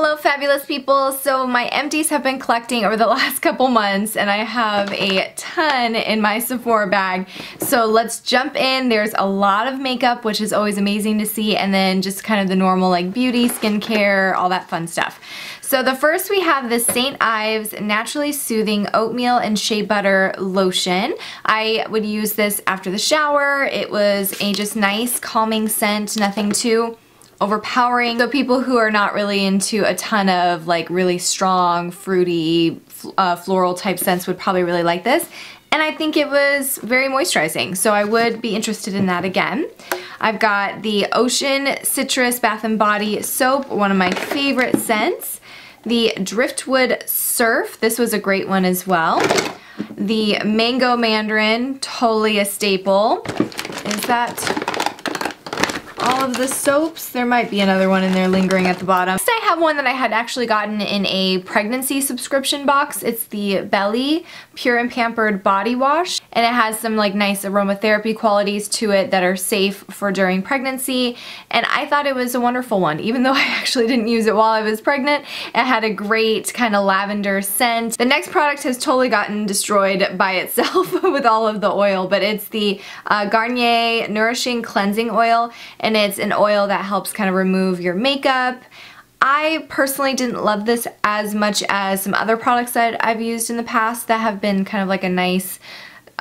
Hello fabulous people! So my empties have been collecting over the last couple months and I have a ton in my Sephora bag. So let's jump in. There's a lot of makeup, which is always amazing to see, and then just kind of the normal like beauty, skincare, all that fun stuff. So the first we have the St. Ives Naturally Soothing Oatmeal and Shea Butter Lotion. I would use this after the shower. It was a just nice calming scent, nothing too overpowering. So people who are not really into a ton of like really strong, fruity, floral type scents would probably really like this. And I think it was very moisturizing, so I would be interested in that again. I've got the Ocean Citrus Bath & Body Soap, one of my favorite scents. The Driftwood Surf, this was a great one as well. The Mango Mandarin, totally a staple. Is that all of the soaps? There might be another one in there lingering at the bottom. Next I have one that I had actually gotten in a pregnancy subscription box. It's the Belly Pure and Pampered Body Wash, and it has some like nice aromatherapy qualities to it that are safe for during pregnancy, and I thought it was a wonderful one. Even though I actually didn't use it while I was pregnant, it had a great kind of lavender scent. The next product has totally gotten destroyed by itself with all of the oil, but it's the Garnier Nourishing Cleansing Oil, and it's an oil that helps kind of remove your makeup. I personally didn't love this as much as some other products that I've used in the past that have been kind of like a nice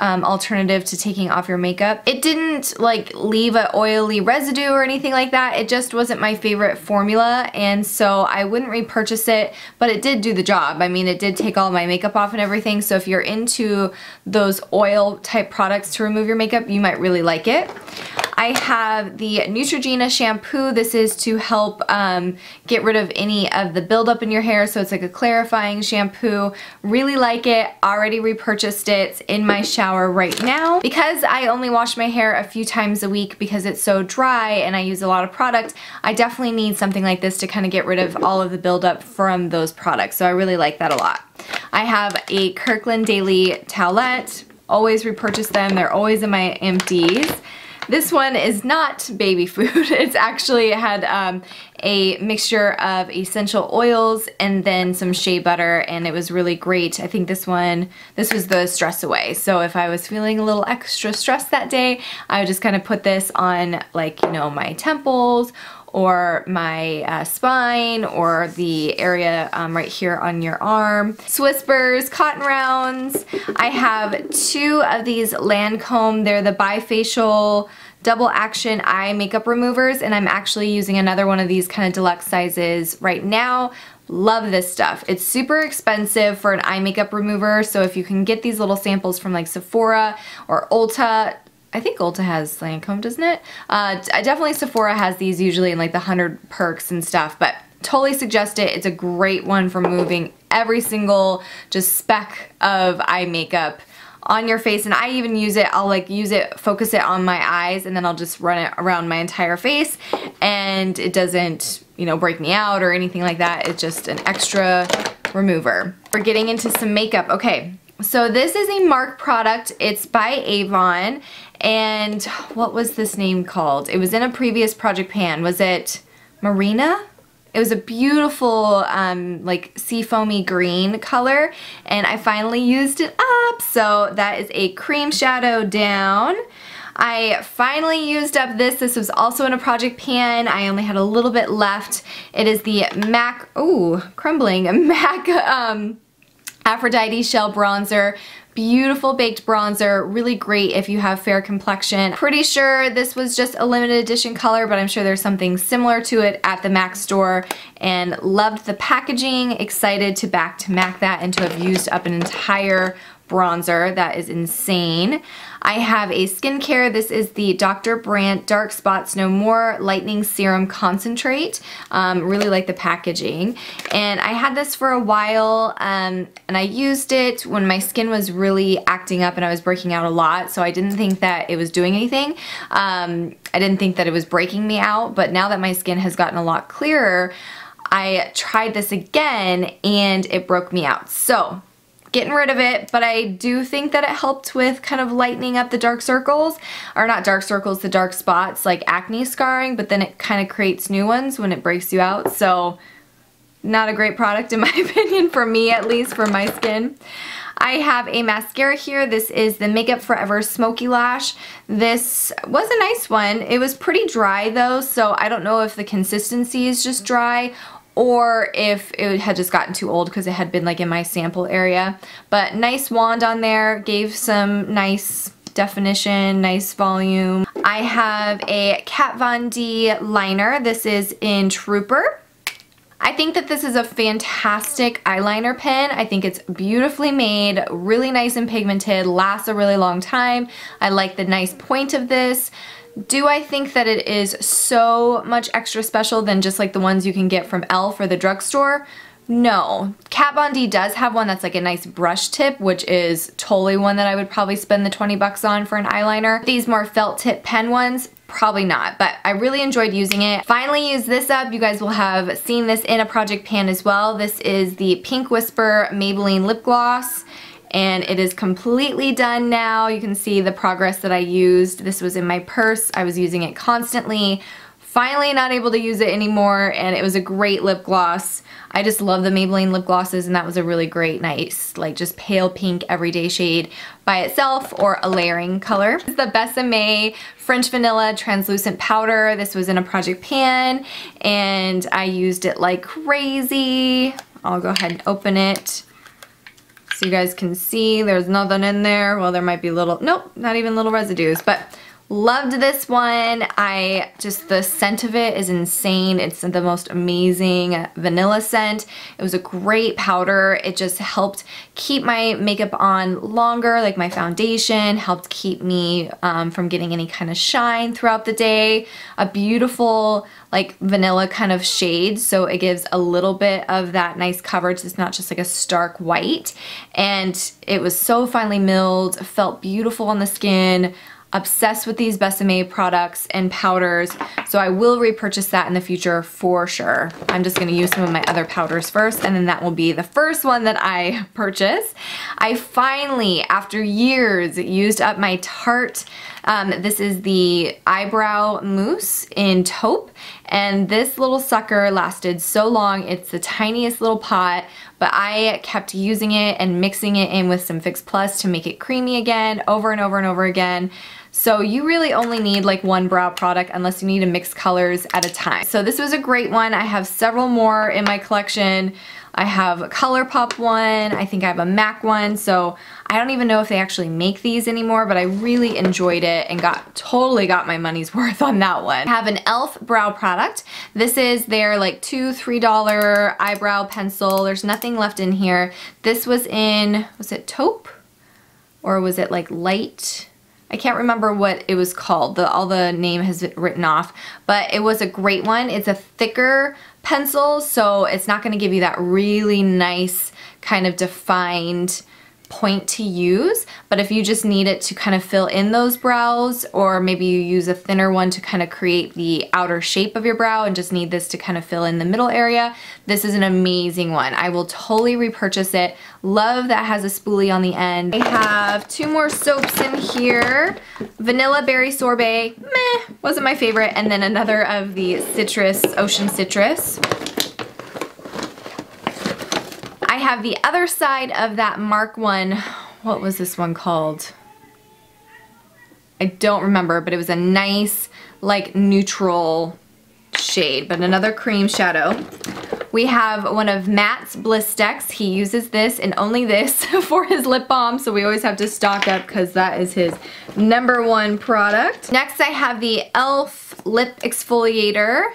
alternative to taking off your makeup. It didn't like leave an oily residue or anything like that. It just wasn't my favorite formula, and so I wouldn't repurchase it, but it did do the job. I mean, it did take all my makeup off and everything, so if you're into those oil type products to remove your makeup, you might really like it. I have the Neutrogena shampoo. This is to help get rid of any of the buildup in your hair, so it's like a clarifying shampoo. Really like it. Already repurchased it. It's in my shower right now. Because I only wash my hair a few times a week because it's so dry and I use a lot of product, I definitely need something like this to kind of get rid of all of the buildup from those products, so I really like that a lot. I have a Kirkland Daily Towelette. Always repurchase them. They're always in my empties. This one is not baby food. It's actually had a mixture of essential oils and then some shea butter, and it was really great. I think this was the Stress Away. So if I was feeling a little extra stressed that day, I would just kind of put this on, like, you know, my temples or my spine or the area right here on your arm. Whispers, cotton rounds. I have two of these Lancome. They're the bifacial double action eye makeup removers, and I'm actually using another one of these kind of deluxe sizes right now. Love this stuff. It's super expensive for an eye makeup remover, so if you can get these little samples from like Sephora or Ulta, I think Ulta has Lancome, doesn't it? Definitely Sephora has these usually in like the 100 perks and stuff, but totally suggest it. It's a great one for removing every single just speck of eye makeup on your face, and I even use it, I'll like use it, focus it on my eyes, and then I'll just run it around my entire face, and it doesn't, you know, break me out or anything like that. It's just an extra remover. We're getting into some makeup. Okay, so this is a Marc product. It's by Avon, and what was this name called? It was in a previous project pan. Was it Marina? It was a beautiful like seafoamy green color, and I finally used it up. So that is a cream shadow down. I finally used up this. This was also in a project pan. I only had a little bit left. It is the MAC, ooh, crumbling, MAC Aphrodite Shell Bronzer. Beautiful baked bronzer, really great if you have fair complexion. Pretty sure this was just a limited edition color, but I'm sure there's something similar to it at the MAC store, and loved the packaging. Excited to back to MAC that and to have used up an entire bronzer. That is insane. I have a skincare. This is the Dr. Brandt Dark Spots No More Lightening Serum Concentrate. Really like the packaging. And I had this for a while, and I used it when my skin was really acting up and I was breaking out a lot, so I didn't think that it was doing anything. I didn't think that it was breaking me out, but now that my skin has gotten a lot clearer, I tried this again and it broke me out. So getting rid of it, but I do think that it helped with kind of lightening up the dark circles, or not dark circles, the dark spots, like acne scarring, but then it kind of creates new ones when it breaks you out. So Not a great product in my opinion, for me at least, for my skin. I have a mascara here. This is the Makeup Forever Smoky Lash. This was a nice one. It was pretty dry though, so I don't know if the consistency is just dry or if it had just gotten too old because it had been like in my sample area. But nice wand on there, gave some nice definition, nice volume. I have a Kat Von D liner. This is in Trooper. I think that this is a fantastic eyeliner pen. I think it's beautifully made, really nice and pigmented, lasts a really long time. I like the nice point of this. Do I think that it is so much extra special than just like the ones you can get from e.l.f. or the drugstore? No. Kat Von D does have one that's like a nice brush tip, which is totally one that I would probably spend the 20 bucks on for an eyeliner. These more felt tip pen ones, probably not, but I really enjoyed using it. Finally used this up. You guys will have seen this in a project pan as well. This is the Pink Whisper Maybelline Lip Gloss, and it is completely done now. You can see the progress that I used. This was in my purse. I was using it constantly. Finally not able to use it anymore, and it was a great lip gloss. I just love the Maybelline lip glosses, and that was a really great, nice, like just pale pink everyday shade by itself or a layering color. This is the Besame French Vanilla Translucent Powder. This was in a project pan, and I used it like crazy. I'll go ahead and open it so you guys can see there's nothing in there. Well, there might be little, nope, not even little residues, but loved this one. The scent of it is insane. It's the most amazing vanilla scent. It was a great powder. It just helped keep my makeup on longer, like my foundation, helped keep me from getting any kind of shine throughout the day. A beautiful like vanilla kind of shade, so it gives a little bit of that nice coverage. It's not just like a stark white, and it was so finely milled, felt beautiful on the skin. Obsessed with these Besame products and powders, so I will repurchase that in the future for sure. I'm just going to use some of my other powders first, and then that will be the first one that I purchase. I finally, after years, used up my Tarte. This is the Eyebrow Mousse in Taupe, and this little sucker lasted so long. It's the tiniest little pot, but I kept using it and mixing it in with some Fix Plus to make it creamy again, over and over and over again. So you really only need like one brow product unless you need to mix colors at a time. So this was a great one. I have several more in my collection. I have a ColourPop one. I think I have a MAC one. So I don't even know if they actually make these anymore, but I really enjoyed it and totally got my money's worth on that one. I have an e.l.f. brow product. This is their like $2, $3 eyebrow pencil. There's nothing left in here. This was in, was it Taupe? Or was it like Light? I can't remember what it was called. All the name has written off, but it was a great one. It's a thicker pencil, so it's not going to give you that really nice kind of defined point to use, but if you just need it to kind of fill in those brows, or maybe you use a thinner one to kind of create the outer shape of your brow and just need this to kind of fill in the middle area, this is an amazing one. I will totally repurchase it. Love that has a spoolie on the end. I have two more soaps in here. Vanilla Berry Sorbet, meh, wasn't my favorite, and then another of the citrus, Ocean Citrus. I have the other side of that Mark one. What was this one called? I don't remember, but it was a nice, like, neutral shade, but another cream shadow. We have one of Matt's Bliss Decks. He uses this and only this for his lip balm, so we always have to stock up because that is his #1 product. Next I have the e.l.f. Lip Exfoliator,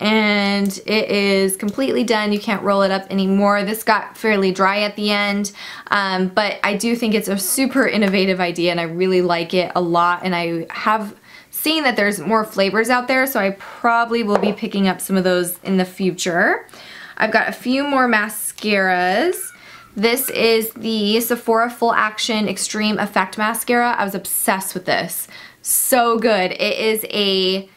and it is completely done. You can't roll it up anymore. This got fairly dry at the end, but I do think it's a super innovative idea and I really like it a lot, and I have seen that there's more flavors out there, so I probably will be picking up some of those in the future. I've got a few more mascaras. This is the Sephora Full Action Extreme Effect Mascara. I was obsessed with this. So good. It is a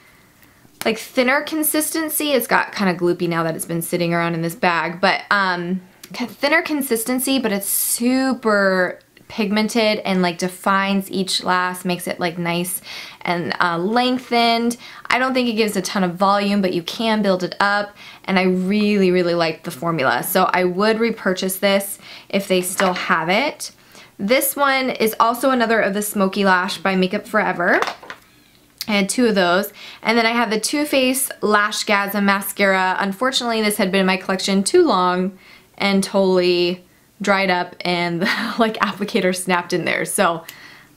like thinner consistency. It's got kind of gloopy now that it's been sitting around in this bag, but thinner consistency, but it's super pigmented and like defines each lash, makes it like nice and lengthened. I don't think it gives a ton of volume, but you can build it up, and I really, really like the formula. So I would repurchase this if they still have it. This one is also another of the Smoky Lash by Makeup Forever. I had 2 of those. And then I have the Too Faced Lashgasm Mascara. Unfortunately, this had been in my collection too long and totally dried up, and the like applicator snapped in there. So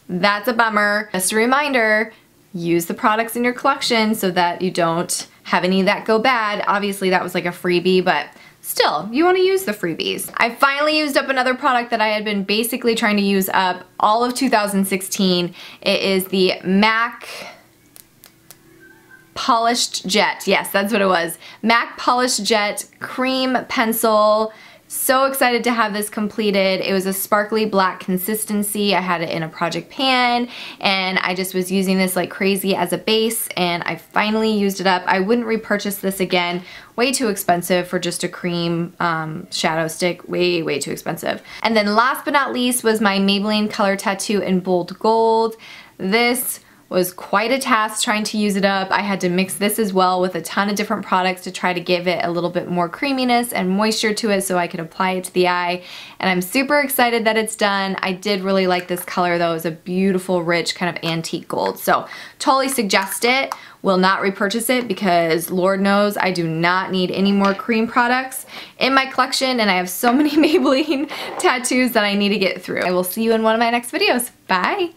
that's a bummer. Just a reminder, use the products in your collection so that you don't have any that go bad. Obviously that was like a freebie, but still, you want to use the freebies. I finally used up another product that I had been basically trying to use up all of 2016. It is the MAC Polished Jet. Yes, that's what it was. MAC Polished Jet Cream Pencil. So excited to have this completed. It was a sparkly black consistency. I had it in a project pan, and I just was using this like crazy as a base, and I finally used it up. I wouldn't repurchase this again. Way too expensive for just a cream shadow stick. Way, way too expensive. And then last but not least was my Maybelline Color Tattoo in Bold Gold. This was quite a task trying to use it up. I had to mix this as well with a ton of different products to try to give it a little bit more creaminess and moisture to it so I could apply it to the eye. And I'm super excited that it's done. I did really like this color though. It's a beautiful, rich kind of antique gold. So totally suggest it. Will not repurchase it because Lord knows I do not need any more cream products in my collection, and I have so many Maybelline tattoos that I need to get through. I will see you in one of my next videos. Bye!